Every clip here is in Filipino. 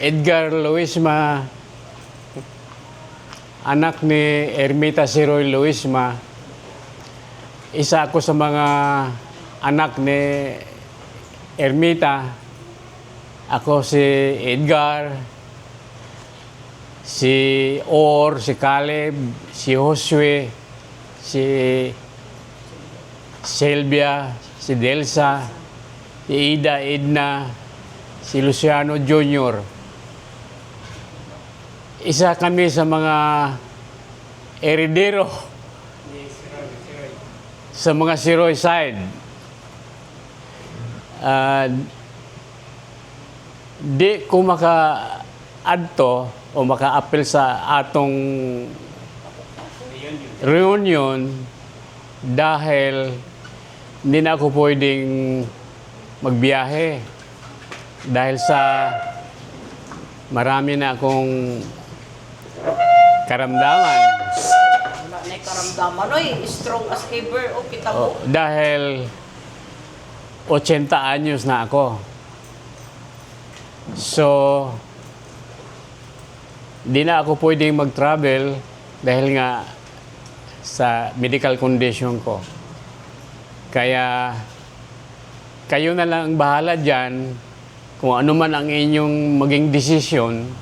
Edgar Luisma, anak ni Ermita Siroy Luisma. Isa ako sa mga anak ni Ermita. Ako si Edgar, si Or, si Caleb, si Josue, si Sylvia, si Delsa, si Ida, Edna, si Luciano Jr. Isa kami sa mga eredero sa mga Siroy side. Di ko maka-adto o maka-appeal sa atong reunion dahil hindi na ako pwedeng magbiyahe dahil sa marami na akong karamdaman. Wala na yung karamdaman. Oy, strong as ever. O, kita mo. Dahil 80 anyos na ako. So, di na ako pwedeng mag-travel dahil nga sa medical condition ko. Kaya, kayo na lang ang bahala dyan kung ano man ang inyong maging desisyon.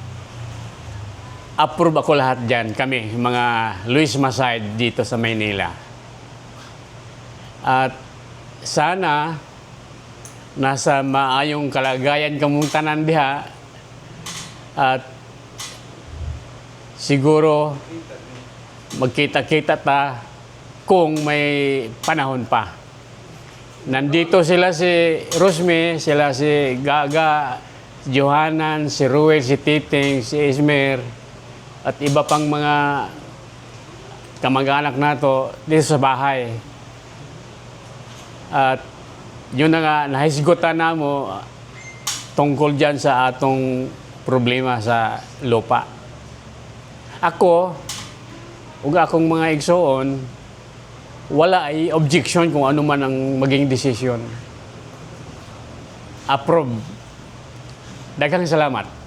Approve ako lahat dyan, kami, mga Luisma side dito sa Maynila. At sana, nasa maayong kalagayan kamong tanan diha at siguro magkita-kita ta kung may panahon pa. Nandito sila si Rosme, sila si Gaga, si Johanan, si Ruel, si Titing, si Ismer at iba pang mga kamag-anak nato dito sa bahay. At yun na nga, nahisgutan na mo tungkol dyan sa atong problema sa lupa. Ako, ug akong mga igsoon, wala ay objection kung ano man ang maging desisyon. Approve. Daghang salamat.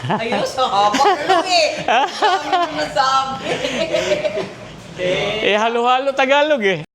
Ayos, haba ka lang eh. Dami mo nasabi. Halo-halo Tagalog eh.